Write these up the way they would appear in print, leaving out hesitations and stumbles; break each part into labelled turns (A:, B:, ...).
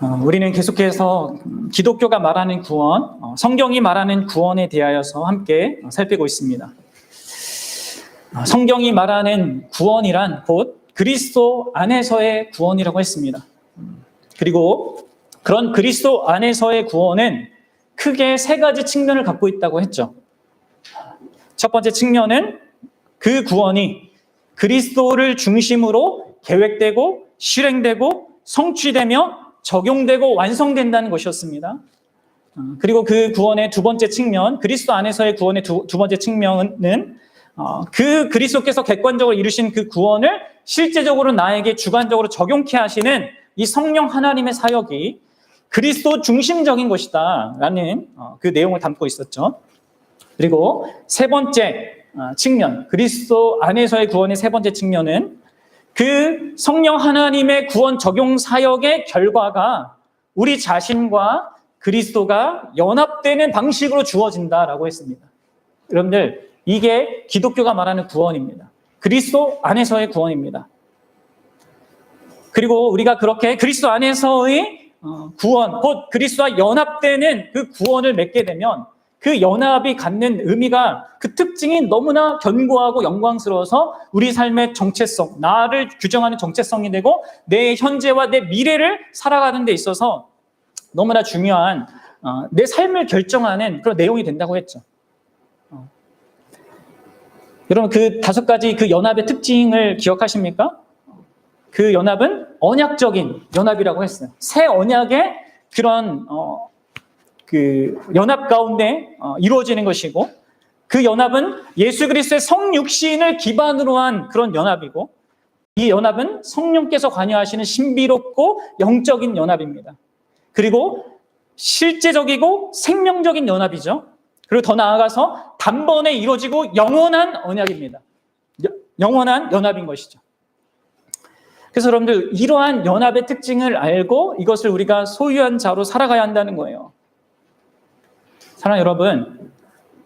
A: 우리는 계속해서 기독교가 말하는 구원, 성경이 말하는 구원에 대하여서 함께 살피고 있습니다. 성경이 말하는 구원이란 곧 그리스도 안에서의 구원이라고 했습니다. 그리고 그런 그리스도 안에서의 구원은 크게 세 가지 측면을 갖고 있다고 했죠. 첫 번째 측면은 그 구원이 그리스도를 중심으로 계획되고 실행되고 성취되며 적용되고 완성된다는 것이었습니다. 그리고 그 구원의 두 번째 측면, 그리스도 안에서의 구원의 두 번째 측면은 그 그리스도께서 객관적으로 이루신 그 구원을 실제적으로 나에게 주관적으로 적용케 하시는 이 성령 하나님의 사역이 그리스도 중심적인 것이다 라는 그 내용을 담고 있었죠. 그리고 세 번째 측면, 그리스도 안에서의 구원의 세 번째 측면은 그 성령 하나님의 구원 적용 사역의 결과가 우리 자신과 그리스도가 연합되는 방식으로 주어진다라고 했습니다. 여러분들, 이게 기독교가 말하는 구원입니다. 그리스도 안에서의 구원입니다. 그리고 우리가 그렇게 그리스도 안에서의 구원, 곧 그리스도와 연합되는 그 구원을 맺게 되면 그 연합이 갖는 의미가, 그 특징이 너무나 견고하고 영광스러워서 우리 삶의 정체성, 나를 규정하는 정체성이 되고 내 현재와 내 미래를 살아가는 데 있어서 너무나 중요한 내 삶을 결정하는 그런 내용이 된다고 했죠. 여러분, 그 다섯 가지 그 연합의 특징을 기억하십니까? 그 연합은 언약적인 연합이라고 했어요. 새 언약의 그런 그 연합 가운데 이루어지는 것이고, 그 연합은 예수 그리스도의 성육신을 기반으로 한 그런 연합이고, 이 연합은 성령께서 관여하시는 신비롭고 영적인 연합입니다. 그리고 실제적이고 생명적인 연합이죠. 그리고 더 나아가서 단번에 이루어지고 영원한 언약입니다. 영원한 연합인 것이죠. 그래서 여러분들, 이러한 연합의 특징을 알고 이것을 우리가 소유한 자로 살아가야 한다는 거예요. 사랑하는 여러분,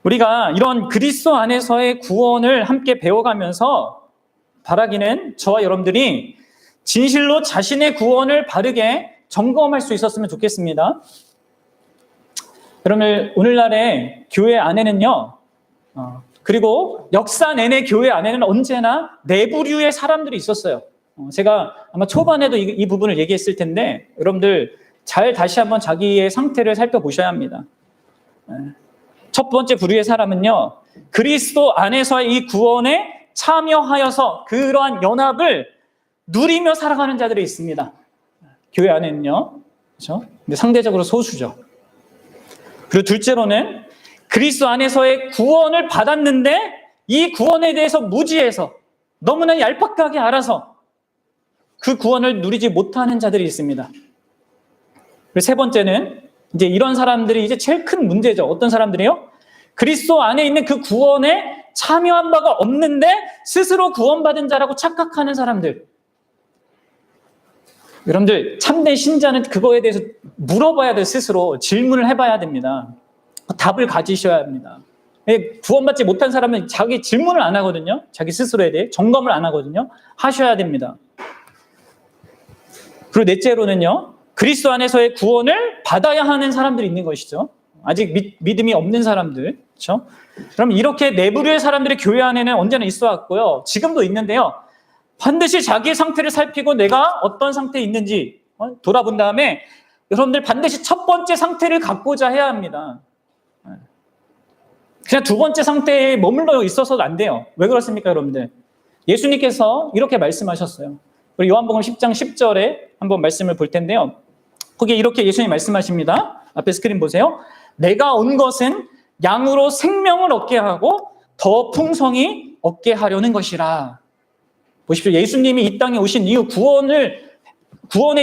A: 우리가 이런 그리스도 안에서의 구원을 함께 배워가면서 바라기는 저와 여러분들이 진실로 자신의 구원을 바르게 점검할 수 있었으면 좋겠습니다. 여러분, 오늘날의 교회 안에는요, 그리고 역사 내내 교회 안에는 언제나 내부류의 사람들이 있었어요. 제가 아마 초반에도 이 부분을 얘기했을 텐데, 여러분들 잘 다시 한번 자기의 상태를 살펴보셔야 합니다. 첫 번째 부류의 사람은요, 그리스도 안에서의 이 구원에 참여하여서 그러한 연합을 누리며 살아가는 자들이 있습니다. 교회 안에는요, 그렇죠? 근데 상대적으로 소수죠. 그리고 둘째로는 그리스도 안에서의 구원을 받았는데 이 구원에 대해서 무지해서 너무나 얄팍하게 알아서 그 구원을 누리지 못하는 자들이 있습니다. 그리고 세 번째는 이제 이런 사람들이 이제 제일 큰 문제죠. 어떤 사람들이요? 그리스도 안에 있는 그 구원에 참여한 바가 없는데 스스로 구원받은 자라고 착각하는 사람들. 여러분들, 참된 신자는 그거에 대해서 물어봐야 돼요. 스스로 질문을 해봐야 됩니다. 답을 가지셔야 합니다. 구원받지 못한 사람은 자기 질문을 안 하거든요. 자기 스스로에 대해 점검을 안 하거든요. 하셔야 됩니다. 그리고 넷째로는요, 그리스도 안에서의 구원을 받아야 하는 사람들이 있는 것이죠. 아직 믿음이 없는 사람들, 그렇죠? 그럼 이렇게 내부류의 사람들이 교회 안에는 언제나 있어 왔고요. 지금도 있는데요. 반드시 자기의 상태를 살피고 내가 어떤 상태에 있는지 돌아본 다음에 여러분들 반드시 첫 번째 상태를 갖고자 해야 합니다. 그냥 두 번째 상태에 머물러 있어서도 안 돼요. 왜 그렇습니까, 여러분들? 예수님께서 이렇게 말씀하셨어요. 우리 요한복음 10장 10절에 한번 말씀을 볼 텐데요. 거기에 이렇게 예수님이 말씀하십니다. 앞에 스크린 보세요. 내가 온 것은 양으로 생명을 얻게 하고 더 풍성히 얻게 하려는 것이라. 보십시오. 예수님이 이 땅에 오신 이유, 구원의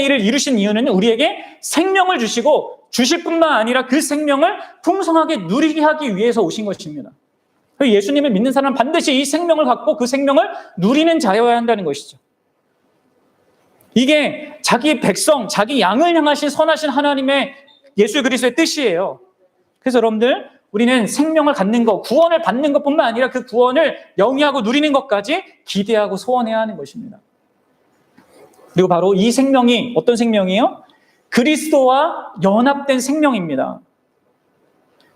A: 일을 이루신 이유는 우리에게 생명을 주시고 주실 뿐만 아니라 그 생명을 풍성하게 누리게 하기 위해서 오신 것입니다. 예수님을 믿는 사람은 반드시 이 생명을 갖고 그 생명을 누리는 자여야 한다는 것이죠. 이게 자기 백성, 자기 양을 향하신 선하신 하나님의 예수 그리스도의 뜻이에요. 그래서 여러분들, 우리는 생명을 갖는 것, 구원을 받는 것뿐만 아니라 그 구원을 영위하고 누리는 것까지 기대하고 소원해야 하는 것입니다. 그리고 바로 이 생명이 어떤 생명이에요? 그리스도와 연합된 생명입니다.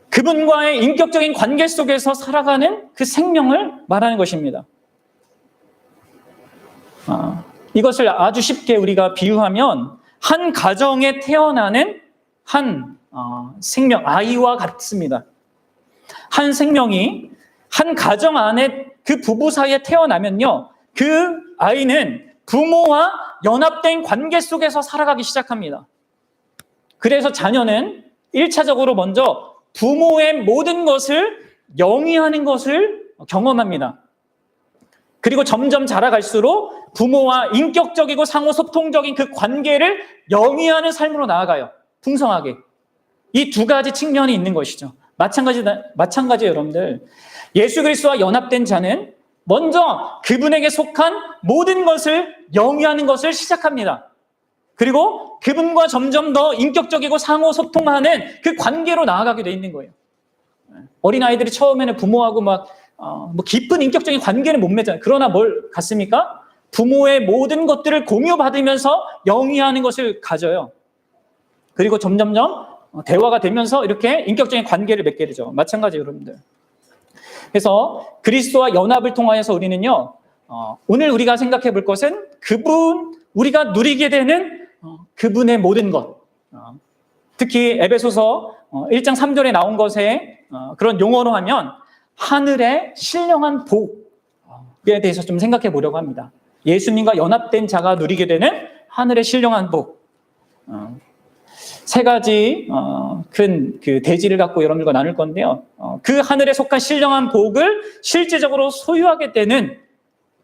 A: 그분과의 인격적인 관계 속에서 살아가는 그 생명을 말하는 것입니다. 이것을 아주 쉽게 우리가 비유하면 한 가정에 태어나는 한 생명, 아이와 같습니다. 한 생명이 한 가정 안에 그 부부 사이에 태어나면요, 그 아이는 부모와 연합된 관계 속에서 살아가기 시작합니다. 그래서 자녀는 1차적으로 먼저 부모의 모든 것을 영위하는 것을 경험합니다. 그리고 점점 자라갈수록 부모와 인격적이고 상호 소통적인 그 관계를 영위하는 삶으로 나아가요. 풍성하게. 이 두 가지 측면이 있는 것이죠. 마찬가지 여러분들. 예수 그리스도와 연합된 자는 먼저 그분에게 속한 모든 것을 영위하는 것을 시작합니다. 그리고 그분과 점점 더 인격적이고 상호 소통하는 그 관계로 나아가게 돼 있는 거예요. 어린아이들이 처음에는 부모하고 깊은 인격적인 관계는 못 맺어요. 그러나 뭘 갖습니까? 부모의 모든 것들을 공유받으면서 영위하는 것을 가져요. 그리고 점점점 대화가 되면서 이렇게 인격적인 관계를 맺게 되죠. 마찬가지 여러분들. 그래서 그리스도와 연합을 통하여서 우리는요, 오늘 우리가 생각해 볼 것은 우리가 누리게 되는 그분의 모든 것. 특히 에베소서 1장 3절에 나온 것에 그런 용어로 하면 하늘의 신령한 복에 대해서 좀 생각해 보려고 합니다. 예수님과 연합된 자가 누리게 되는 하늘의 신령한 복. 세 가지 큰 그 대지를 갖고 여러분들과 나눌 건데요. 그 하늘에 속한 신령한 복을 실제적으로 소유하게 되는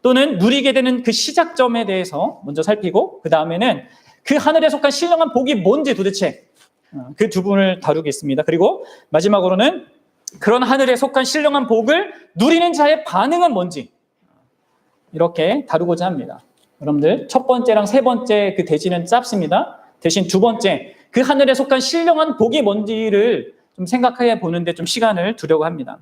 A: 또는 누리게 되는 그 시작점에 대해서 먼저 살피고, 그 다음에는 그 하늘에 속한 신령한 복이 뭔지 도대체 그 두 분을 다루겠습니다. 그리고 마지막으로는 그런 하늘에 속한 신령한 복을 누리는 자의 반응은 뭔지 이렇게 다루고자 합니다. 여러분들 첫 번째랑 세 번째 그 대지는 짧습니다. 대신 두 번째 그 하늘에 속한 신령한 복이 뭔지를 좀 생각해 보는데 좀 시간을 두려고 합니다.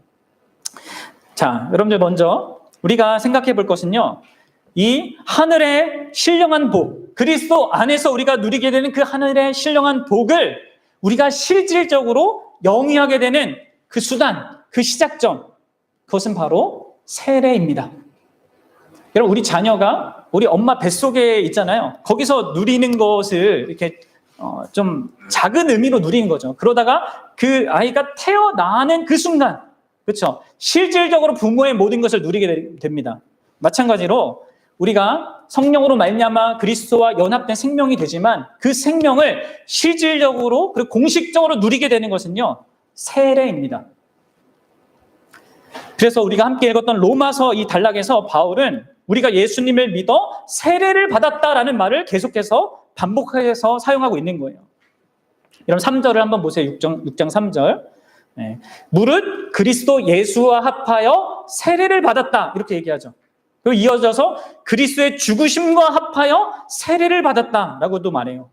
A: 자, 여러분들 먼저 우리가 생각해 볼 것은요, 이 하늘의 신령한 복, 그리스도 안에서 우리가 누리게 되는 그 하늘의 신령한 복을 우리가 실질적으로 영위하게 되는 그 수단, 그 시작점, 그것은 바로 세례입니다. 여러분, 우리 자녀가 우리 엄마 뱃속에 있잖아요. 거기서 누리는 것을 이렇게 좀 작은 의미로 누리는 거죠. 그러다가 그 아이가 태어나는 그 순간, 그렇죠? 실질적으로 부모의 모든 것을 누리게 됩니다. 마찬가지로 우리가 성령으로 말미암아 그리스도와 연합된 생명이 되지만 그 생명을 실질적으로 그리고 공식적으로 누리게 되는 것은요, 세례입니다. 그래서 우리가 함께 읽었던 로마서 이 단락에서 바울은 우리가 예수님을 믿어 세례를 받았다라는 말을 계속해서 반복해서 사용하고 있는 거예요. 여러분 3절을 한번 보세요. 6장 3절. 무릇 그리스도 예수와 합하여 세례를 받았다 이렇게 얘기하죠. 그리고 이어져서 그리스도의 죽으심과 합하여 세례를 받았다라고도 말해요.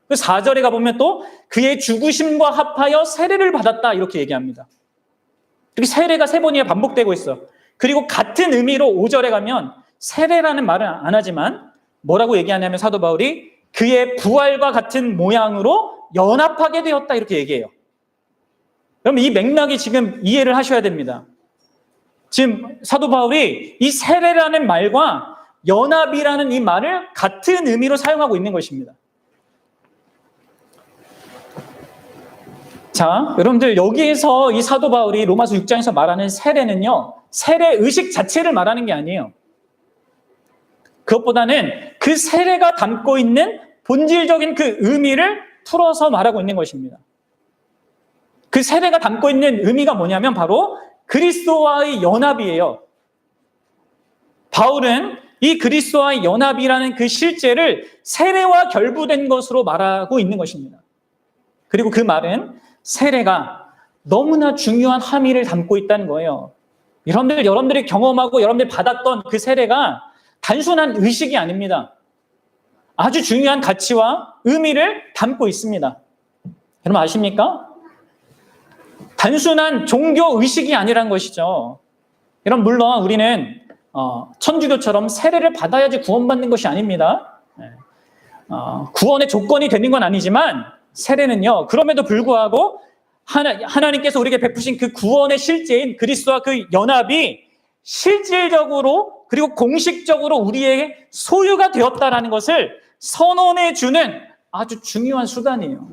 A: 4절에 가보면 또 그의 죽으심과 합하여 세례를 받았다 이렇게 얘기합니다. 이렇게 세례가 3번이나 반복되고 있어. 그리고 같은 의미로 5절에 가면 세례라는 말은 안 하지만 뭐라고 얘기하냐면 사도 바울이 그의 부활과 같은 모양으로 연합하게 되었다 이렇게 얘기해요. 그럼 이 맥락이 지금 이해를 하셔야 됩니다. 지금 사도 바울이 이 세례라는 말과 연합이라는 이 말을 같은 의미로 사용하고 있는 것입니다. 자, 여러분들 여기에서 이 사도 바울이 로마서 6장에서 말하는 세례는요, 세례 의식 자체를 말하는 게 아니에요. 그것보다는 그 세례가 담고 있는 본질적인 그 의미를 풀어서 말하고 있는 것입니다. 그 세례가 담고 있는 의미가 뭐냐면 바로 그리스도와의 연합이에요. 바울은 이 그리스도와의 연합이라는 그 실제를 세례와 결부된 것으로 말하고 있는 것입니다. 그리고 그 말은 세례가 너무나 중요한 함의를 담고 있다는 거예요. 여러분들이 경험하고 여러분들이 받았던 그 세례가 단순한 의식이 아닙니다. 아주 중요한 가치와 의미를 담고 있습니다. 여러분 아십니까? 단순한 종교 의식이 아니란 것이죠. 여러분 물론 우리는 천주교처럼 세례를 받아야지 구원받는 것이 아닙니다. 구원의 조건이 되는 건 아니지만 세례는요, 그럼에도 불구하고 하나님께서 우리에게 베푸신 그 구원의 실제인 그리스도와 그 연합이 실질적으로 그리고 공식적으로 우리의 소유가 되었다라는 것을 선언해 주는 아주 중요한 수단이에요.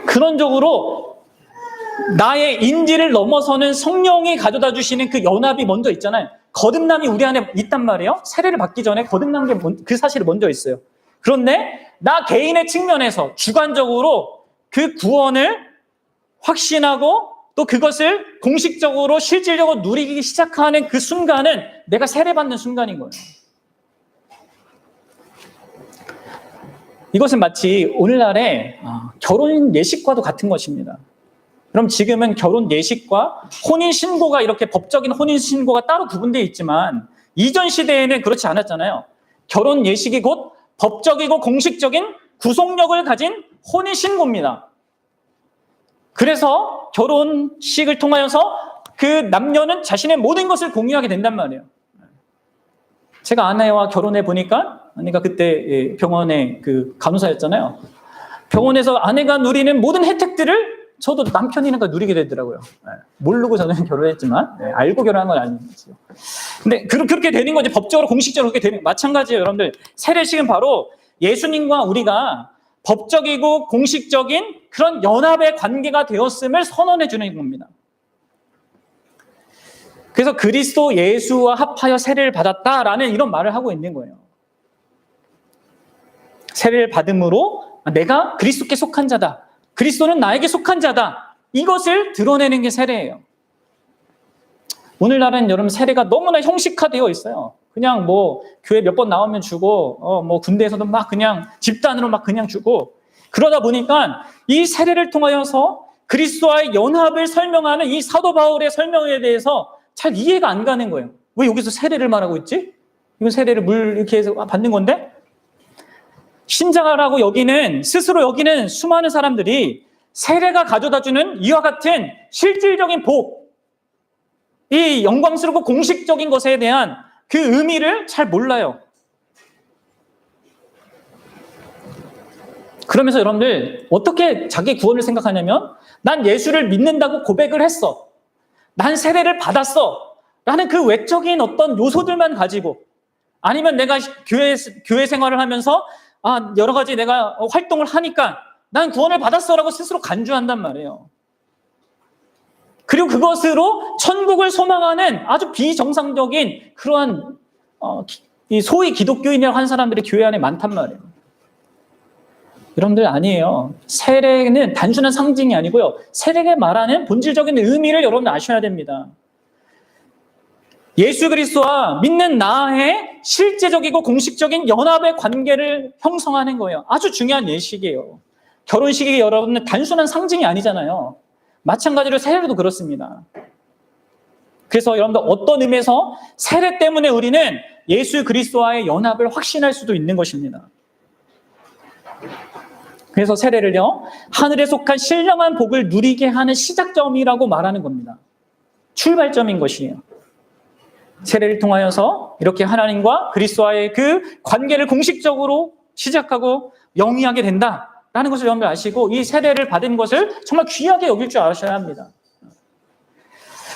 A: 그런적으로 나의 인지를 넘어서는 성령이 가져다 주시는 그 연합이 먼저 있잖아요. 거듭남이 우리 안에 있단 말이에요. 세례를 받기 전에 거듭난 게 그 사실이 먼저 있어요. 그런데 나 개인의 측면에서 주관적으로 그 구원을 확신하고 또 그것을 공식적으로 실질적으로 누리기 시작하는 그 순간은 내가 세례받는 순간인 거예요. 이것은 마치 오늘날의 결혼 예식과도 같은 것입니다. 그럼 지금은 결혼 예식과 혼인 신고가 이렇게 법적인 혼인 신고가 따로 구분되어 있지만 이전 시대에는 그렇지 않았잖아요. 결혼 예식이 곧 법적이고 공식적인 구속력을 가진 혼인 신고입니다. 그래서 결혼식을 통하여서 그 남녀는 자신의 모든 것을 공유하게 된단 말이에요. 제가 아내와 결혼해 보니까, 아내가 그때 병원의 그 간호사였잖아요. 병원에서 아내가 누리는 모든 혜택들을 저도 남편이니까 누리게 되더라고요. 모르고 저는 결혼했지만, 알고 결혼한 건 아니죠. 근데 그렇게 되는 거지. 법적으로, 공식적으로 그렇게 되는, 마찬가지예요, 여러분들. 세례식은 바로 예수님과 우리가 법적이고 공식적인 그런 연합의 관계가 되었음을 선언해 주는 겁니다. 그래서 그리스도 예수와 합하여 세례를 받았다라는 이런 말을 하고 있는 거예요. 세례를 받음으로 내가 그리스도께 속한 자다. 그리스도는 나에게 속한 자다. 이것을 드러내는 게 세례예요. 오늘날은 여러분 세례가 너무나 형식화되어 있어요. 그냥 뭐 교회 몇 번 나오면 주고 뭐 군대에서도 막 그냥 집단으로 막 그냥 주고 그러다 보니까 이 세례를 통하여서 그리스도와의 연합을 설명하는 이 사도 바울의 설명에 대해서 잘 이해가 안 가는 거예요. 왜 여기서 세례를 말하고 있지? 이건 세례를 물 이렇게 해서 받는 건데? 신자라고 여기는 스스로 여기는 수많은 사람들이 세례가 가져다주는 이와 같은 실질적인 복, 이 영광스럽고 공식적인 것에 대한 그 의미를 잘 몰라요. 그러면서 여러분들 어떻게 자기 구원을 생각하냐면 난 예수를 믿는다고 고백을 했어. 난 세례를 받았어. 라는 그 외적인 어떤 요소들만 가지고 아니면 내가 교회 생활을 하면서 여러 가지 내가 활동을 하니까 난 구원을 받았어라고 스스로 간주한단 말이에요. 그리고 그것으로 천국을 소망하는 아주 비정상적인 그러한 이 소위 기독교인이라고 하는 사람들이 교회 안에 많단 말이에요. 여러분들 아니에요. 세례는 단순한 상징이 아니고요. 세례가 말하는 본질적인 의미를 여러분들 아셔야 됩니다. 예수 그리스도와 믿는 나의 실제적이고 공식적인 연합의 관계를 형성하는 거예요. 아주 중요한 예식이에요. 결혼식이 여러분은 단순한 상징이 아니잖아요. 마찬가지로 세례도 그렇습니다. 그래서 여러분들 어떤 의미에서 세례 때문에 우리는 예수 그리스도와의 연합을 확신할 수도 있는 것입니다. 그래서 세례를요, 하늘에 속한 신령한 복을 누리게 하는 시작점이라고 말하는 겁니다. 출발점인 것이에요. 세례를 통하여서 이렇게 하나님과 그리스도와의 그 관계를 공식적으로 시작하고 영위하게 된다라는 것을 여러분들 아시고 이 세례를 받은 것을 정말 귀하게 여길 줄 아셔야 합니다.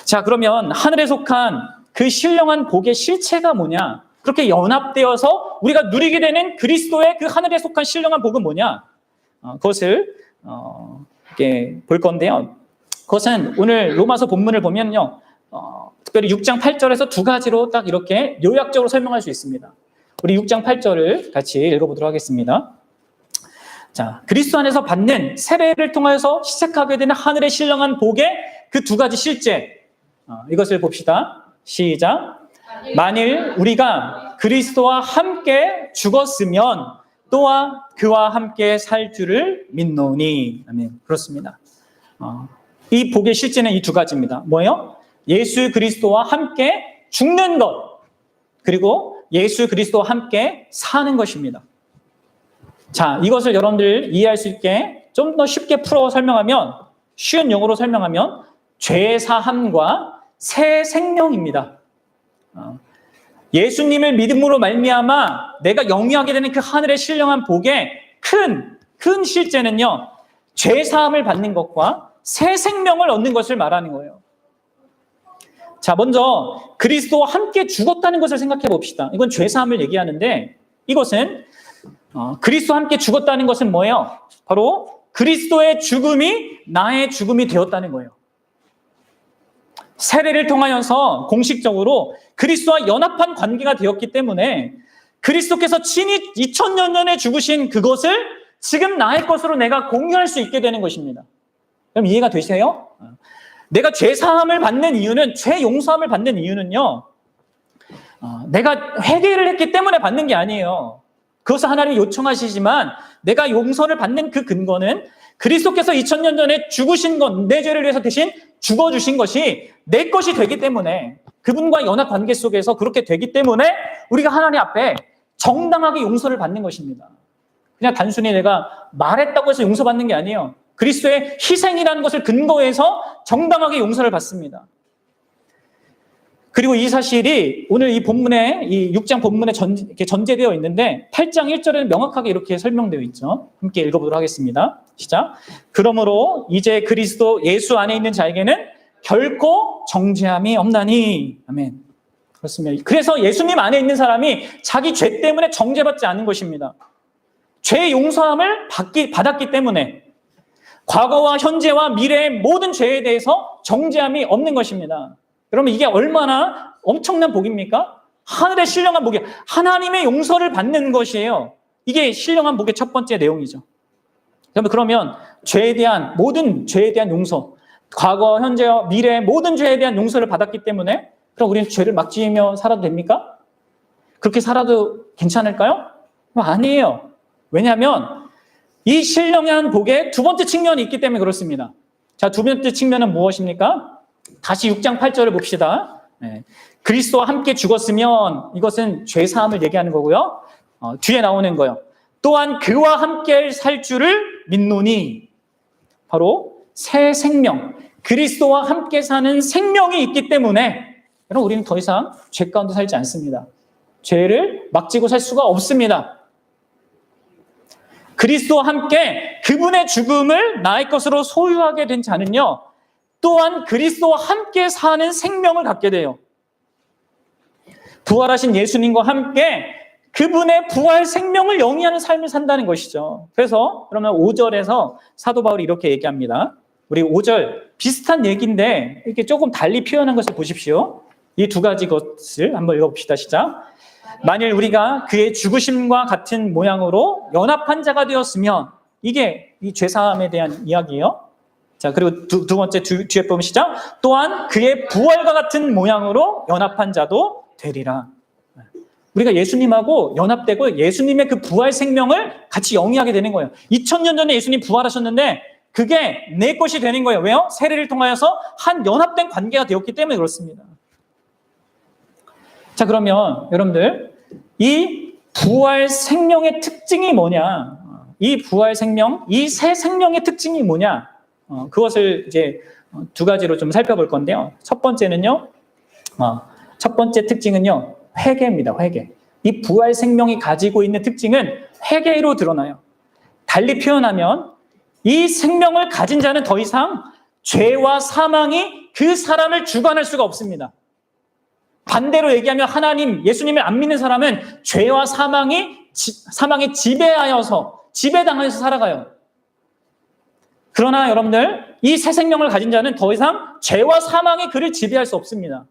A: 자, 그러면 하늘에 속한 그 신령한 복의 실체가 뭐냐? 그렇게 연합되어서 우리가 누리게 되는 그리스도의 그 하늘에 속한 신령한 복은 뭐냐? 그것을 이렇게 볼 건데요. 그것은 오늘 로마서 본문을 보면요. 특별히 6장 8절에서 두 가지로 딱 이렇게 요약적으로 설명할 수 있습니다. 우리 6장 8절을 같이 읽어보도록 하겠습니다. 자, 그리스도 안에서 받는 세례를 통해서 시작하게 되는 하늘의 신령한 복의 그 두 가지 실제. 이것을 봅시다. 시작. 만일 우리가 그리스도와 함께 죽었으면 또한 그와 함께 살 줄을 믿노니. 아멘. 그렇습니다. 이 복의 실제는 이 두 가지입니다. 뭐예요? 예수 그리스도와 함께 죽는 것, 그리고 예수 그리스도와 함께 사는 것입니다. 자, 이것을 여러분들 이해할 수 있게 좀 더 쉽게 풀어 설명하면, 쉬운 용어로 설명하면 죄 사함과 새 생명입니다. 예수님을 믿음으로 말미암아 내가 영위하게 되는 그 하늘의 신령한 복의 큰 큰 실제는요, 죄사함을 받는 것과 새 생명을 얻는 것을 말하는 거예요. 자, 먼저 그리스도와 함께 죽었다는 것을 생각해 봅시다. 이건 죄사함을 얘기하는데, 이것은 그리스도와 함께 죽었다는 것은 뭐예요? 바로 그리스도의 죽음이 나의 죽음이 되었다는 거예요. 세례를 통하여서 공식적으로 그리스도와 연합한 관계가 되었기 때문에 그리스도께서 친히 2000년 전에 죽으신 그것을 지금 나의 것으로 내가 공유할 수 있게 되는 것입니다. 그럼 이해가 되세요? 내가 죄사함을 받는 이유는, 죄 용서함을 받는 이유는요, 내가 회개를 했기 때문에 받는 게 아니에요. 그것을 하나님이 요청하시지만 내가 용서를 받는 그 근거는 그리스도께서 2000년 전에 죽으신 것, 내 죄를 위해서 대신 죽어주신 것이 내 것이 되기 때문에, 그분과 연합 관계 속에서 그렇게 되기 때문에 우리가 하나님 앞에 정당하게 용서를 받는 것입니다. 그냥 단순히 내가 말했다고 해서 용서받는 게 아니에요. 그리스도의 희생이라는 것을 근거해서 정당하게 용서를 받습니다. 그리고 이 사실이 오늘 이 본문에, 이 6장 본문에 이렇게 전제되어 있는데 8장 1절에는 명확하게 이렇게 설명되어 있죠. 함께 읽어보도록 하겠습니다. 시작. 그러므로 이제 그리스도 예수 안에 있는 자에게는 결코 정죄함이 없나니. 아멘. 그렇습니다. 그래서 예수님 안에 있는 사람이 자기 죄 때문에 정죄받지 않는 것입니다. 죄 용서함을 받았기 때문에 과거와 현재와 미래의 모든 죄에 대해서 정죄함이 없는 것입니다. 여러분, 이게 얼마나 엄청난 복입니까? 하늘의 신령한 복이에요. 하나님의 용서를 받는 것이에요. 이게 신령한 복의 첫 번째 내용이죠. 그러면 모든 죄에 대한 용서, 과거, 현재와 미래의 모든 죄에 대한 용서를 받았기 때문에 그럼 우리는 죄를 막 지으며 살아도 됩니까? 그렇게 살아도 괜찮을까요? 아니에요. 왜냐하면 이 신령한 복의 두 번째 측면이 있기 때문에 그렇습니다. 자, 두 번째 측면은 무엇입니까? 다시 6장 8절을 봅시다. 그리스도와 함께 죽었으면, 이것은 죄사함을 얘기하는 거고요. 뒤에 나오는 거요. 또한 그와 함께 살 줄을 믿노니, 바로 새 생명, 그리스도와 함께 사는 생명이 있기 때문에 여러분, 우리는 더 이상 죄 가운데 살지 않습니다. 죄를 막 지고 살 수가 없습니다. 그리스도와 함께 그분의 죽음을 나의 것으로 소유하게 된 자는요, 또한 그리스도와 함께 사는 생명을 갖게 돼요. 부활하신 예수님과 함께 그분의 부활 생명을 영위하는 삶을 산다는 것이죠. 그래서 그러면 5절에서 사도 바울이 이렇게 얘기합니다. 우리 5절 비슷한 얘기인데 이렇게 조금 달리 표현한 것을 보십시오. 이 두 가지 것을 한번 읽어봅시다. 시작. 만일 우리가 그의 죽으심과 같은 모양으로 연합한 자가 되었으면, 이게 이 죄사함에 대한 이야기예요. 자, 그리고 두 번째 뒤에 보면 시작. 또한 그의 부활과 같은 모양으로 연합한 자도 되리라. 우리가 예수님하고 연합되고 예수님의 그 부활 생명을 같이 영위하게 되는 거예요. 2000년 전에 예수님 부활하셨는데 그게 내 것이 되는 거예요. 왜요? 세례를 통하여서 한 연합된 관계가 되었기 때문에 그렇습니다. 자, 그러면 여러분들, 이 부활 생명의 특징이 뭐냐? 이 부활 생명, 이 새 생명의 특징이 뭐냐? 그것을 이제 두 가지로 좀 살펴볼 건데요. 첫 번째는요, 첫 번째 특징은요, 회개입니다. 회개. 이 부활 생명이 가지고 있는 특징은 회개로 드러나요. 달리 표현하면 이 생명을 가진 자는 더 이상 죄와 사망이 그 사람을 주관할 수가 없습니다. 반대로 얘기하면 하나님, 예수님을 안 믿는 사람은 죄와 사망에 지배당하여서 살아가요. 그러나 여러분들, 이 새 생명을 가진 자는 더 이상 죄와 사망이 그를 지배할 수 없습니다.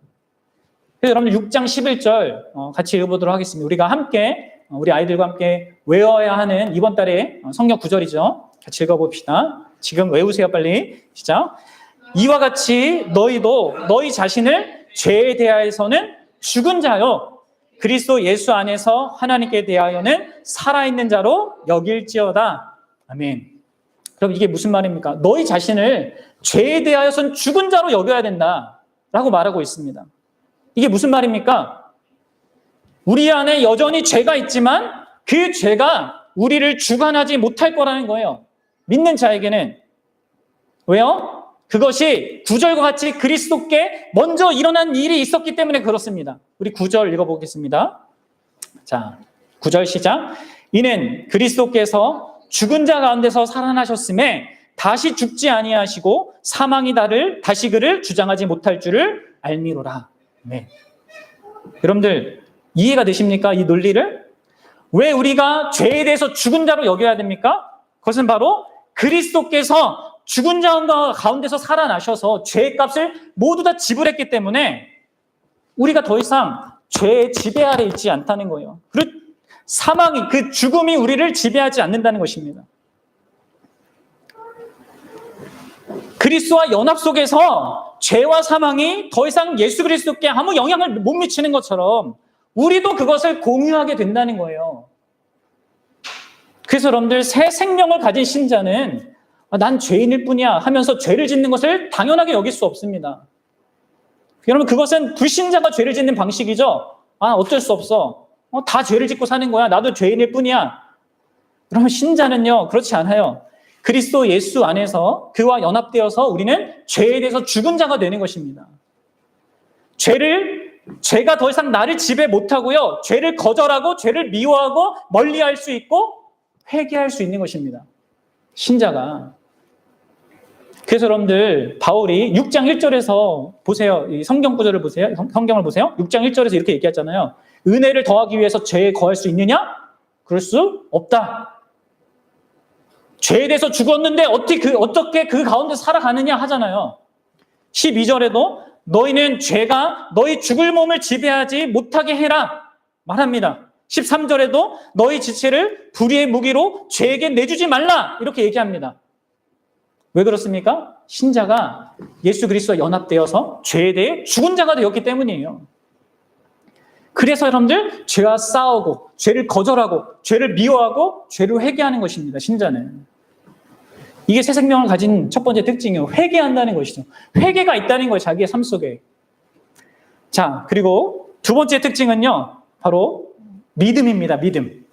A: 그래서 여러분들 6장 11절 같이 읽어보도록 하겠습니다. 우리가 함께, 우리 아이들과 함께 외워야 하는 이번 달의 성경 구절이죠. 같이 읽어봅시다. 지금 외우세요, 빨리. 시작. 이와 같이 너희도 너희 자신을 죄에 대하여서는 죽은 자요, 그리스도 예수 안에서 하나님께 대하여는 살아있는 자로 여길지어다. 아멘. 그럼 이게 무슨 말입니까? 너희 자신을 죄에 대하여서는 죽은 자로 여겨야 된다라고 말하고 있습니다. 이게 무슨 말입니까? 우리 안에 여전히 죄가 있지만 그 죄가 우리를 주관하지 못할 거라는 거예요. 믿는 자에게는. 왜요? 그것이 9절과 같이 그리스도께 먼저 일어난 일이 있었기 때문에 그렇습니다. 우리 9절 읽어보겠습니다. 자, 9절 시작. 이는 그리스도께서 죽은 자 가운데서 살아나셨음에 다시 죽지 아니하시고 사망이 다시 그를 주장하지 못할 줄을 알미로라. 네. 여러분들 이해가 되십니까? 이 논리를? 왜 우리가 죄에 대해서 죽은 자로 여겨야 됩니까? 그것은 바로 그리스도께서 죽은 자 가운데서 살아나셔서 죄의 값을 모두 다 지불했기 때문에 우리가 더 이상 죄의 지배 아래 있지 않다는 거예요. 그리고 사망이, 그 죽음이 우리를 지배하지 않는다는 것입니다. 그리스도와 연합 속에서 죄와 사망이 더 이상 예수 그리스도께 아무 영향을 못 미치는 것처럼 우리도 그것을 공유하게 된다는 거예요. 그래서 여러분들 새 생명을 가진 신자는 난 죄인일 뿐이야 하면서 죄를 짓는 것을 당연하게 여길 수 없습니다. 여러분 그것은 불신자가 죄를 짓는 방식이죠. 어쩔 수 없어. 다 죄를 짓고 사는 거야. 나도 죄인일 뿐이야. 그러면 신자는요 그렇지 않아요. 그리스도 예수 안에서 그와 연합되어서 우리는 죄에 대해서 죽은 자가 되는 것입니다. 죄가 더 이상 나를 지배 못하고요. 죄를 거절하고 죄를 미워하고 멀리할 수 있고 회개할 수 있는 것입니다. 신자가. 그래서 여러분들 바울이 6장 1절에서 보세요. 이 성경 구절을 보세요. 성경을 보세요. 6장 1절에서 이렇게 얘기하잖아요. 은혜를 더하기 위해서 죄에 거할 수 있느냐? 그럴 수 없다. 죄에 대해서 죽었는데 어떻게 그 가운데 살아가느냐 하잖아요. 12절에도 너희는 죄가 너희 죽을 몸을 지배하지 못하게 해라 말합니다. 13절에도 너희 지체를 불의의 무기로 죄에게 내주지 말라 이렇게 얘기합니다. 왜 그렇습니까? 신자가 예수 그리스도와 연합되어서 죄에 대해 죽은 자가 되었기 때문이에요. 그래서 여러분들 죄와 싸우고 죄를 거절하고 죄를 미워하고 죄를 회개하는 것입니다. 신자는. 이게 새 생명을 가진 첫 번째 특징이에요. 회개한다는 것이죠. 회개가 있다는 거예요. 자기의 삶 속에. 자, 그리고 두 번째 특징은요. 바로 믿음입니다. 믿음.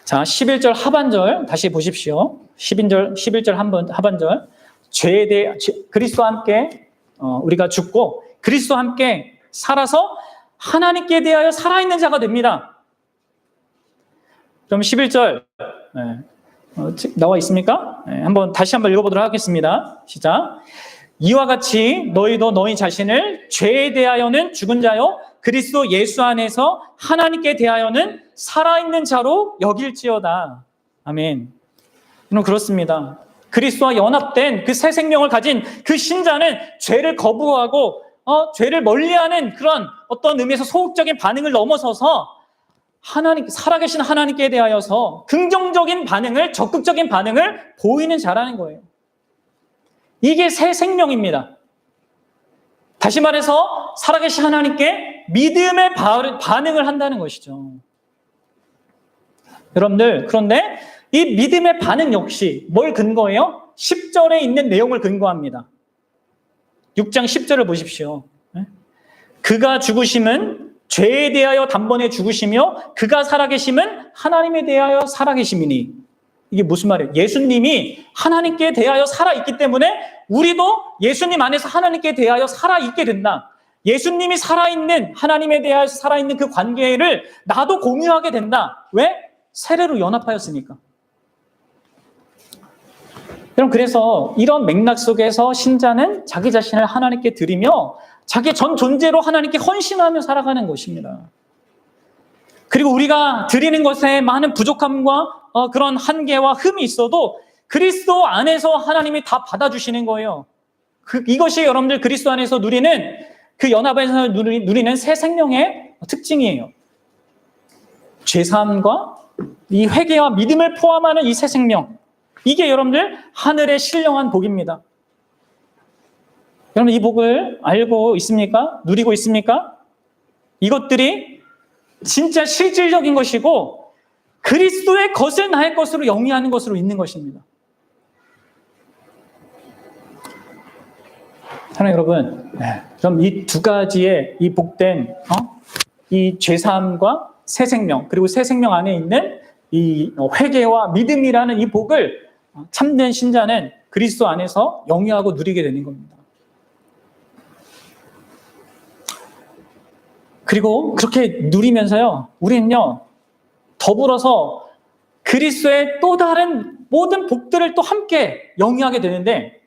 A: 자, 11절 하반절 다시 보십시오. 11절 하반절. 죄에 대해 그리스도와 함께 우리가 죽고 그리스도와 함께 살아서 하나님께 대하여 살아있는 자가 됩니다. 그럼 11절 나와 있습니까? 다시 한번 읽어보도록 하겠습니다. 시작. 이와 같이 너희도 너희 자신을 죄에 대하여는 죽은 자요 그리스도 예수 안에서 하나님께 대하여는 살아있는 자로 여길지어다. 아멘. 여러분 그렇습니다. 그리스도와 연합된 그 새 생명을 가진 그 신자는 죄를 거부하고 죄를 멀리하는 그런 어떤 의미에서 소극적인 반응을 넘어서서 살아계신 하나님께 대하여서 긍정적인 반응을, 적극적인 반응을 보이는 자라는 거예요. 이게 새 생명입니다. 다시 말해서 살아계신 하나님께 믿음의 반응을 한다는 것이죠. 여러분들, 그런데 이 믿음의 반응 역시 뭘 근거해요? 10절에 있는 내용을 근거합니다. 6장 10절을 보십시오. 그가 죽으심은 죄에 대하여 단번에 죽으시며 그가 살아계심은 하나님에 대하여 살아계심이니. 이게 무슨 말이에요? 예수님이 하나님께 대하여 살아있기 때문에 우리도 예수님 안에서 하나님께 대하여 살아있게 된다. 예수님이 살아있는, 하나님에 대하여 살아있는 그 관계를 나도 공유하게 된다. 왜? 세례로 연합하였으니까. 여러분 그래서 이런 맥락 속에서 신자는 자기 자신을 하나님께 드리며 자기 전 존재로 하나님께 헌신하며 살아가는 것입니다. 그리고 우리가 드리는 것에 많은 부족함과 그런 한계와 흠이 있어도 그리스도 안에서 하나님이 다 받아주시는 거예요. 이것이 여러분들 그리스도 안에서 누리는 그 연합에서 누리는 새 생명의 특징이에요. 죄사함과 이 회개와 믿음을 포함하는 이 새 생명. 이게 여러분들 하늘의 신령한 복입니다. 여러분 이 복을 알고 있습니까? 누리고 있습니까? 이것들이 진짜 실질적인 것이고 그리스도의 것을 나의 것으로 영위하는 것으로 있는 것입니다. 사랑하는 여러분, 그럼 이 두 가지의 이 복된 이 죄사함과 새 생명 그리고 새 생명 안에 있는 이 회개와 믿음이라는 이 복을 참된 신자는 그리스도 안에서 영위하고 누리게 되는 겁니다. 그리고 그렇게 누리면서요, 우리는요, 더불어서 그리스도의 또 다른 모든 복들을 또 함께 영위하게 되는데,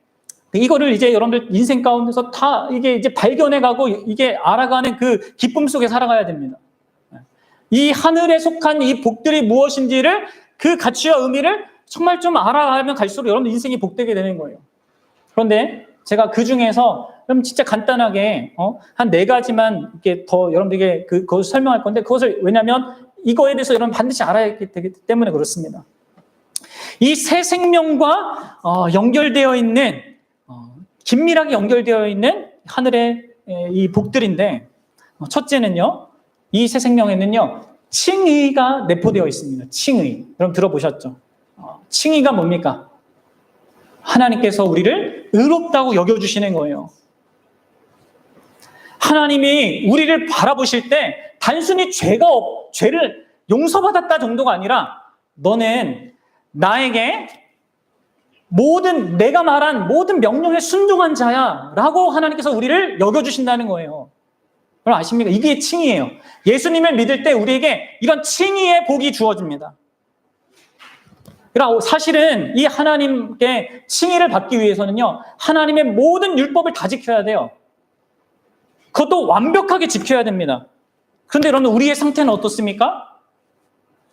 A: 이거를 이제 여러분들 인생 가운데서 다 이게 이제 발견해가고 이게 알아가는 그 기쁨 속에 살아가야 됩니다. 이 하늘에 속한 이 복들이 무엇인지를, 그 가치와 의미를 정말 좀 알아가면 갈수록 여러분 인생이 복되게 되는 거예요. 그런데 제가 그 중에서 그럼 진짜 간단하게 한 4가지만 이렇게 더 여러분들에게 그것을 설명할 건데, 그것을 왜냐하면 이거에 대해서 여러분 반드시 알아야 되기 때문에 그렇습니다. 이 새 생명과 연결되어 있는, 긴밀하게 연결되어 있는 하늘의 이 복들인데, 첫째는요, 이 새 생명에는요, 칭의가 내포되어 있습니다. 칭의. 여러분 들어보셨죠? 칭의가 뭡니까? 하나님께서 우리를 의롭다고 여겨주시는 거예요. 하나님이 우리를 바라보실 때 단순히 죄를 용서받았다 정도가 아니라, 너는 나에게 내가 말한 모든 명령에 순종한 자야 라고 하나님께서 우리를 여겨주신다는 거예요. 여러분 아십니까? 이게 칭의예요. 예수님을 믿을 때 우리에게 이런 칭의의 복이 주어집니다. 그러니까 사실은 이 하나님께 칭의를 받기 위해서는요, 하나님의 모든 율법을 다 지켜야 돼요. 그것도 완벽하게 지켜야 됩니다. 그런데 여러분, 우리의 상태는 어떻습니까?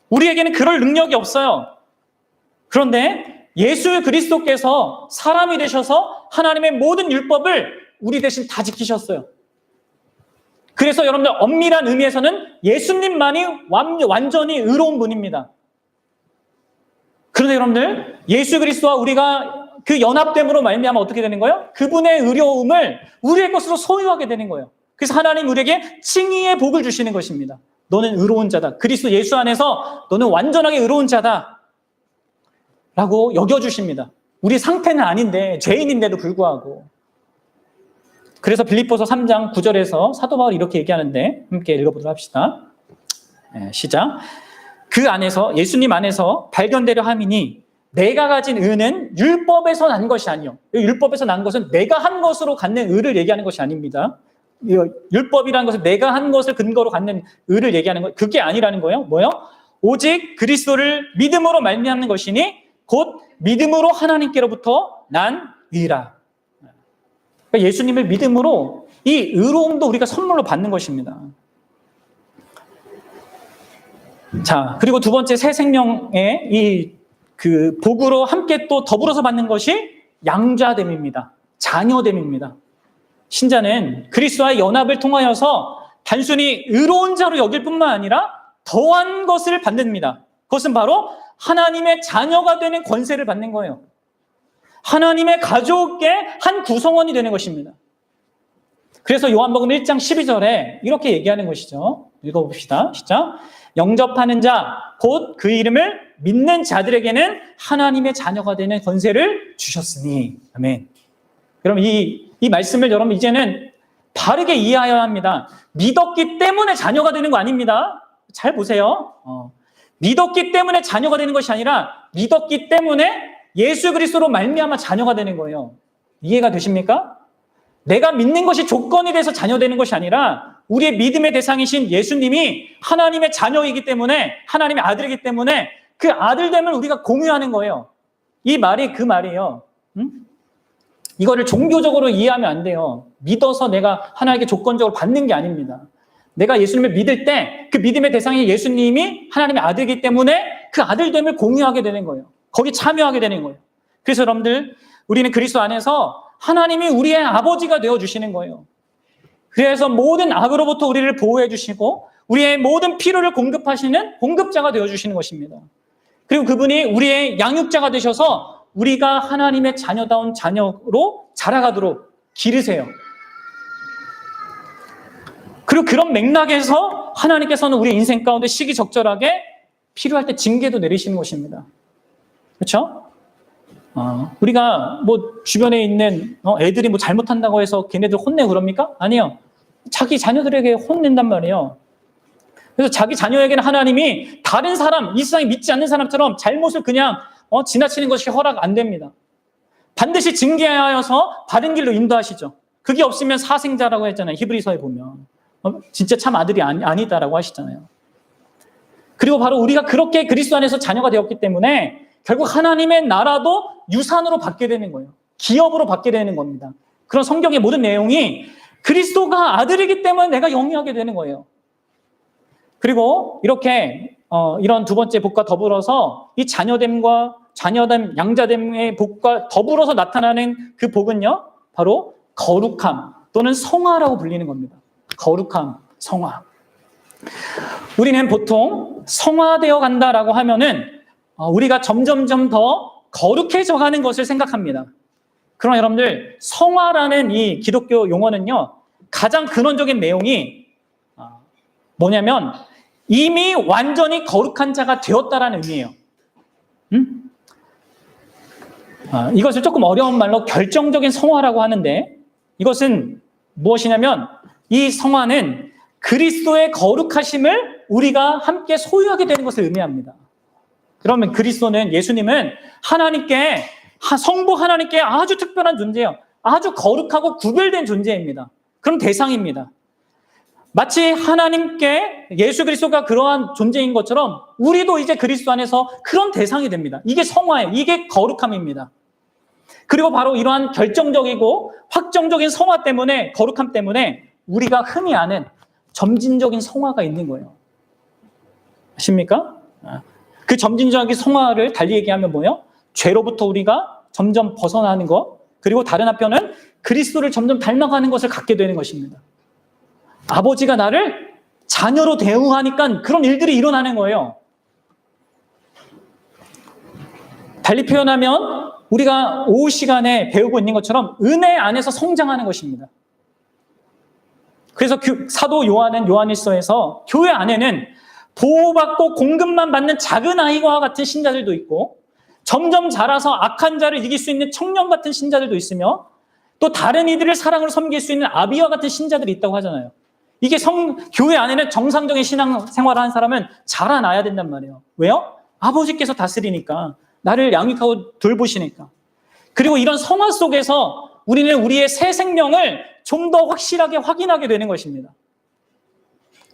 A: 우리에게는 그럴 능력이 없어요. 그런데 예수 그리스도께서 사람이 되셔서 하나님의 모든 율법을 우리 대신 다 지키셨어요. 그래서 여러분들 엄밀한 의미에서는 예수님만이 완전히 의로운 분입니다. 그런데 여러분들, 예수 그리스도와 우리가 그 연합됨으로 말미암아 어떻게 되는 거예요? 그분의 의로움을 우리의 것으로 소유하게 되는 거예요. 그래서 하나님 우리에게 칭의의 복을 주시는 것입니다. 너는 의로운 자다. 그리스도 예수 안에서 너는 완전하게 의로운 자다 라고 여겨주십니다. 우리 상태는 아닌데, 죄인인데도 불구하고. 그래서 빌립보서 3장 9절에서 사도 바울이 이렇게 얘기하는데, 함께 읽어보도록 합시다. 시작. 그 안에서, 예수님 안에서 발견되려 함이니 내가 가진 의는 율법에서 난 것이 아니요. 율법에서 난 것은 내가 한 것으로 갖는 의를 얘기하는 것이 아닙니다. 율법이라는 것은 내가 한 것을 근거로 갖는 의를 얘기하는 거, 그게 아니라는 거예요. 뭐요? 오직 그리스도를 믿음으로 말미암는 것이니 곧 믿음으로 하나님께로부터 난 의라. 그러니까 예수님을 믿음으로 이 의로움도 우리가 선물로 받는 것입니다. 자, 그리고 두 번째 새 생명의 이 복으로 함께 또 더불어서 받는 것이 양자됨입니다. 자녀됨입니다. 신자는 그리스도와의 연합을 통하여서 단순히 의로운 자로 여길 뿐만 아니라 더한 것을 받습니다. 그것은 바로 하나님의 자녀가 되는 권세를 받는 거예요. 하나님의 가족의 한 구성원이 되는 것입니다. 그래서 요한복음 1장 12절에 이렇게 얘기하는 것이죠. 읽어봅시다. 시작. 영접하는 자, 곧 그 이름을 믿는 자들에게는 하나님의 자녀가 되는 권세를 주셨으니. 아멘. 여러분, 이 말씀을 여러분 이제는 바르게 이해해야 합니다. 믿었기 때문에 자녀가 되는 거 아닙니다. 잘 보세요. 믿었기 때문에 자녀가 되는 것이 아니라 믿었기 때문에 예수 그리스도로 말미암아 자녀가 되는 거예요. 이해가 되십니까? 내가 믿는 것이 조건이 돼서 자녀 되는 것이 아니라 우리의 믿음의 대상이신 예수님이 하나님의 자녀이기 때문에, 하나님의 아들이기 때문에 그 아들됨을 우리가 공유하는 거예요. 이 말이 그 말이에요. 이거를 종교적으로 이해하면 안 돼요. 믿어서 내가 하나님께 조건적으로 받는 게 아닙니다. 내가 예수님을 믿을 때 그 믿음의 대상이 예수님이 하나님의 아들이기 때문에 그 아들됨을 공유하게 되는 거예요. 거기 참여하게 되는 거예요. 그래서 여러분들, 우리는 그리스도 안에서 하나님이 우리의 아버지가 되어주시는 거예요. 그래서 모든 악으로부터 우리를 보호해 주시고 우리의 모든 필요를 공급하시는 공급자가 되어주시는 것입니다. 그리고 그분이 우리의 양육자가 되셔서 우리가 하나님의 자녀다운 자녀로 자라가도록 기르세요. 그리고 그런 맥락에서 하나님께서는 우리 인생 가운데 시기적절하게 필요할 때 징계도 내리시는 것입니다. 그렇죠? 우리가 뭐 주변에 있는 애들이 뭐 잘못한다고 해서 걔네들 혼내고 그럽니까? 아니요. 자기 자녀들에게 혼낸단 말이에요. 그래서 자기 자녀에게는 하나님이 다른 사람, 이 세상에 믿지 않는 사람처럼 잘못을 그냥 지나치는 것이 허락 안 됩니다. 반드시 징계하여서 바른 길로 인도하시죠. 그게 없으면 사생자라고 했잖아요. 히브리서에 보면. 진짜 참 아들이 아니다라고 하시잖아요. 그리고 바로 우리가 그렇게 그리스도 안에서 자녀가 되었기 때문에 결국 하나님의 나라도 유산으로 받게 되는 거예요. 기업으로 받게 되는 겁니다. 그런 성경의 모든 내용이 그리스도가 아들이기 때문에 내가 영위하게 되는 거예요. 그리고 이렇게 이런 두 번째 복과 더불어서 이 자녀됨, 양자됨의 복과 더불어서 나타나는 그 복은요, 바로 거룩함 또는 성화라고 불리는 겁니다. 거룩함, 성화. 우리는 보통 성화되어 간다라고 하면은 우리가 점점점 더 거룩해져 가는 것을 생각합니다. 그러나 여러분들, 성화라는 이 기독교 용어는요, 가장 근원적인 내용이 뭐냐면 이미 완전히 거룩한 자가 되었다라는 의미예요. 이것을 조금 어려운 말로 결정적인 성화라고 하는데, 이것은 무엇이냐면 이 성화는 그리스도의 거룩하심을 우리가 함께 소유하게 되는 것을 의미합니다. 그러면 그리스도는, 예수님은 하나님께, 성부 하나님께 아주 특별한 존재예요. 아주 거룩하고 구별된 존재입니다. 그럼 대상입니다. 마치 하나님께 예수 그리스도가 그러한 존재인 것처럼 우리도 이제 그리스도 안에서 그런 대상이 됩니다. 이게 성화예요. 이게 거룩함입니다. 그리고 바로 이러한 결정적이고 확정적인 성화 때문에, 거룩함 때문에 우리가 흔히 아는 점진적인 성화가 있는 거예요. 아십니까? 그 점진적인 성화를 달리 얘기하면 뭐예요? 죄로부터 우리가 점점 벗어나는 것, 그리고 다른 한편은 그리스도를 점점 닮아가는 것을 갖게 되는 것입니다. 아버지가 나를 자녀로 대우하니까 그런 일들이 일어나는 거예요. 달리 표현하면 우리가 오후 시간에 배우고 있는 것처럼 은혜 안에서 성장하는 것입니다. 그래서 사도 요한은 요한일서에서 교회 안에는 보호받고 공급만 받는 작은 아이와 같은 신자들도 있고, 점점 자라서 악한 자를 이길 수 있는 청년 같은 신자들도 있으며, 또 다른 이들을 사랑으로 섬길 수 있는 아비와 같은 신자들이 있다고 하잖아요. 이게 교회 안에는 정상적인 신앙생활을 하는 사람은 자라나야 된단 말이에요. 왜요? 아버지께서 다스리니까, 나를 양육하고 돌보시니까. 그리고 이런 성화 속에서 우리는 우리의 새 생명을 좀 더 확실하게 확인하게 되는 것입니다.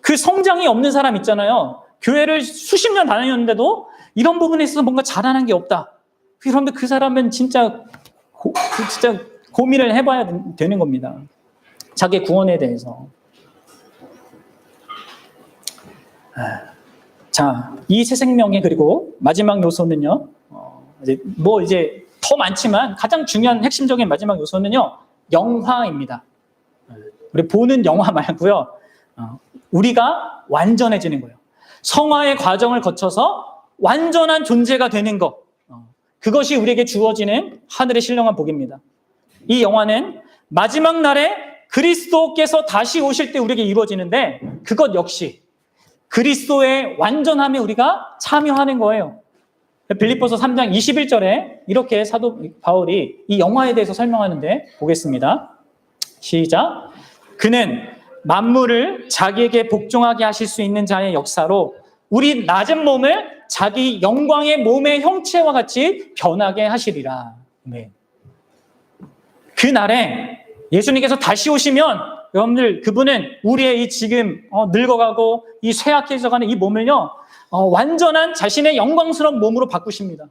A: 그 성장이 없는 사람 있잖아요. 교회를 수십 년 다녔는데도 이런 부분에 있어서 뭔가 자라난 게 없다. 그런데 그 사람은 진짜 고민을 해봐야 되는 겁니다. 자기 구원에 대해서. 자, 이 새 생명의 그리고 마지막 요소는요. 이제 더 많지만 가장 중요한 핵심적인 마지막 요소는요, 영화입니다. 우리 보는 영화 말고요, 우리가 완전해지는 거예요. 성화의 과정을 거쳐서 완전한 존재가 되는 것, 그것이 우리에게 주어지는 하늘의 신령한 복입니다. 이 영화는 마지막 날에 그리스도께서 다시 오실 때 우리에게 이루어지는데, 그것 역시 그리스도의 완전함에 우리가 참여하는 거예요. 빌립보서 3장 21절에 이렇게 사도 바울이 이 영화에 대해서 설명하는데 보겠습니다. 시작. 그는 만물을 자기에게 복종하게 하실 수 있는 자의 역사로 우리 낮은 몸을 자기 영광의 몸의 형체와 같이 변하게 하시리라. 네. 그 날에 예수님께서 다시 오시면 여러분들, 그분은 우리의 이 지금 늙어가고 이 쇠약해져가는 이 몸을요, 완전한 자신의 영광스러운 몸으로 바꾸십니다.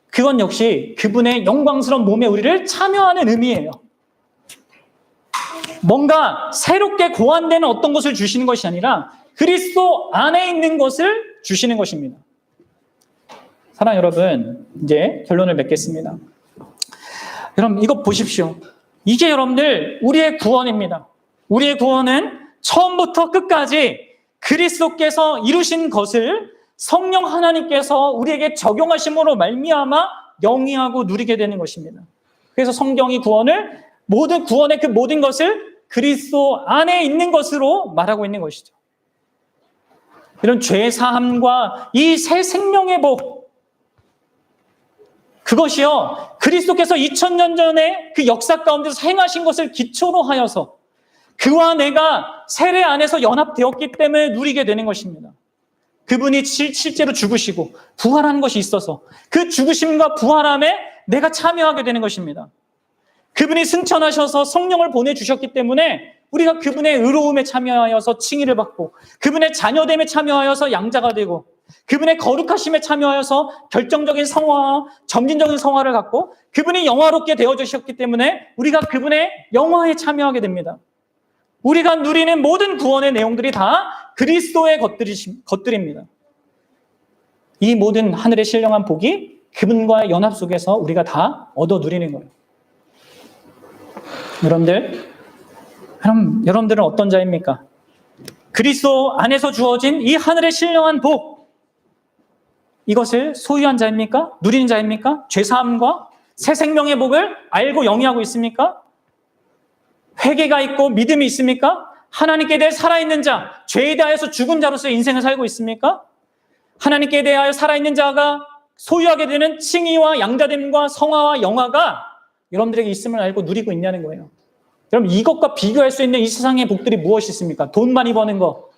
A: 그건 역시 그분의 영광스러운 몸에 우리를 참여하는 의미예요. 뭔가 새롭게 고안되는 어떤 것을 주시는 것이 아니라 그리스도 안에 있는 것을 주시는 것입니다. 사랑하는 여러분, 이제 결론을 맺겠습니다. 여러분, 이거 보십시오. 이게 여러분들 우리의 구원입니다. 우리의 구원은 처음부터 끝까지 그리스도께서 이루신 것을 성령 하나님께서 우리에게 적용하심으로 말미암아 영위하고 누리게 되는 것입니다. 그래서 성경이 구원의 그 모든 것을 그리스도 안에 있는 것으로 말하고 있는 것이죠. 이런 죄 사함과 이 새 생명의 복, 그것이요, 그리스도께서 2000년 전에 그 역사 가운데서 행하신 것을 기초로 하여서 그와 내가 세례 안에서 연합되었기 때문에 누리게 되는 것입니다. 그분이 실제로 죽으시고 부활하는 것이 있어서 그 죽으심과 부활함에 내가 참여하게 되는 것입니다. 그분이 승천하셔서 성령을 보내주셨기 때문에 우리가 그분의 의로움에 참여하여서 칭의를 받고 그분의 자녀됨에 참여하여서 양자가 되고 그분의 거룩하심에 참여하여서 결정적인 성화와 점진적인 성화를 갖고 그분이 영화롭게 되어주셨기 때문에 우리가 그분의 영화에 참여하게 됩니다. 우리가 누리는 모든 구원의 내용들이 다 그리스도의 것들입니다. 이 모든 하늘의 신령한 복이 그분과의 연합 속에서 우리가 다 얻어 누리는 거예요. 그럼 여러분들은 어떤 자입니까? 그리스도 안에서 주어진 이 하늘의 신령한 복, 이것을 소유한 자입니까? 누리는 자입니까? 죄사함과 새 생명의 복을 알고 영위하고 있습니까? 회개가 있고 믿음이 있습니까? 하나님께 대해 살아있는 자, 죄에 대하여서 죽은 자로서의 인생을 살고 있습니까? 하나님께 대하여 살아있는 자가 소유하게 되는 칭의와 양자됨과 성화와 영화가 여러분들에게 있음을 알고 누리고 있냐는 거예요. 여러분, 이것과 비교할 수 있는 이 세상의 복들이 무엇이 있습니까? 돈 많이 버는 거,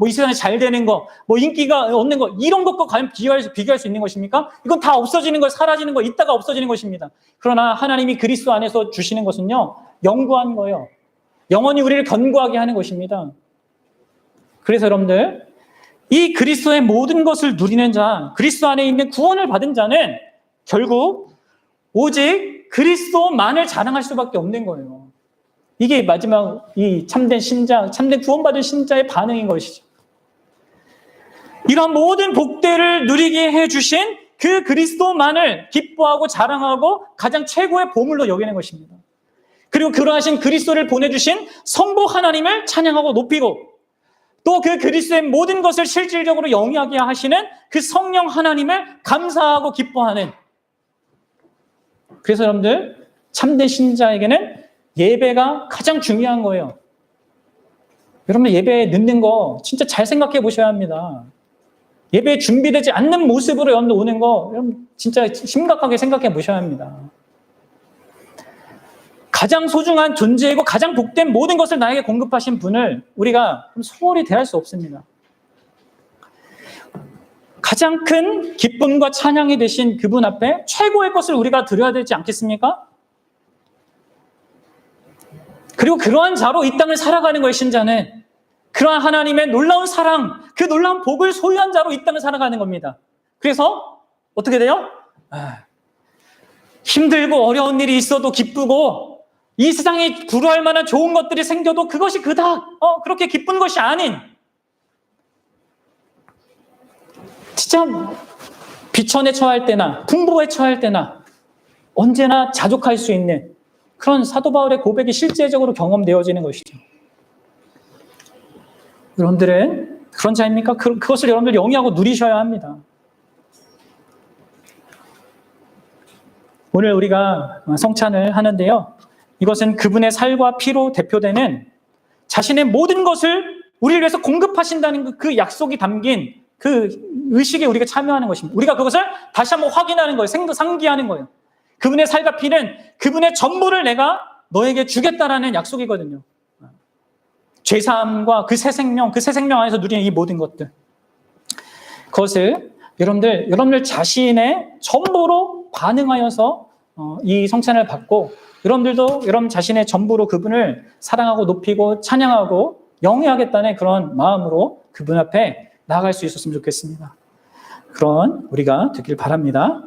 A: 이 세상에 잘 되는 거, 인기가 얻는 거, 이런 것과 과연 비교할 수 있는 것입니까? 이건 다 없어지는 거, 사라지는 거, 있다가 없어지는 것입니다. 그러나 하나님이 그리스도 안에서 주시는 것은요, 영구한 거예요. 영원히 우리를 견고하게 하는 것입니다. 그래서 여러분들, 이 그리스도의 모든 것을 누리는 자, 그리스도 안에 있는 구원을 받은 자는 결국 오직 그리스도만을 자랑할 수밖에 없는 거예요. 이게 마지막 이 참된 신자, 참된 구원받은 신자의 반응인 것이죠. 이런 모든 복들을 누리게 해주신 그 그리스도만을 기뻐하고 자랑하고 가장 최고의 보물로 여기는 것입니다. 그리고 그러하신 그리스도를 보내주신 성부 하나님을 찬양하고 높이고 또 그 그리스도의 모든 것을 실질적으로 영위하게 하시는 그 성령 하나님을 감사하고 기뻐하는, 그래서 여러분들 참된 신자에게는 예배가 가장 중요한 거예요. 여러분 예배에 늦는 거 진짜 잘 생각해 보셔야 합니다. 예배에 준비되지 않는 모습으로 여러분들 오는 거 여러분 진짜 심각하게 생각해 보셔야 합니다. 가장 소중한 존재이고 가장 복된 모든 것을 나에게 공급하신 분을 우리가 소홀히 대할 수 없습니다. 가장 큰 기쁨과 찬양이 되신 그분 앞에 최고의 것을 우리가 드려야 되지 않겠습니까? 그리고 그러한 자로 이 땅을 살아가는 거예요. 신자는 그러한 하나님의 놀라운 사랑, 그 놀라운 복을 소유한 자로 이 땅을 살아가는 겁니다. 그래서 어떻게 돼요? 힘들고 어려운 일이 있어도 기쁘고 이 세상에 구루할 만한 좋은 것들이 생겨도 그것이 그닥 그렇게 기쁜 것이 아닌, 진짜 비천에 처할 때나 풍부에 처할 때나 언제나 자족할 수 있는 그런 사도 바울의 고백이 실제적으로 경험되어지는 것이죠. 여러분들은 그런 자입니까? 그것을 여러분들 영위하고 누리셔야 합니다. 오늘 우리가 성찬을 하는데요, 이것은 그분의 살과 피로 대표되는 자신의 모든 것을 우리를 위해서 공급하신다는 그 약속이 담긴 그 의식에 우리가 참여하는 것입니다. 우리가 그것을 다시 한번 확인하는 거예요. 상기하는 거예요. 그분의 살과 피는 그분의 전부를 내가 너에게 주겠다라는 약속이거든요. 죄사함과 그 새 생명 안에서 누리는 이 모든 것들. 그것을 여러분들 자신의 전부로 반응하여서 이 성찬을 받고 여러분들도 여러분 자신의 전부로 그분을 사랑하고 높이고 찬양하고 영위하겠다는 그런 마음으로 그분 앞에 나아갈 수 있었으면 좋겠습니다. 그런 우리가 되길 바랍니다.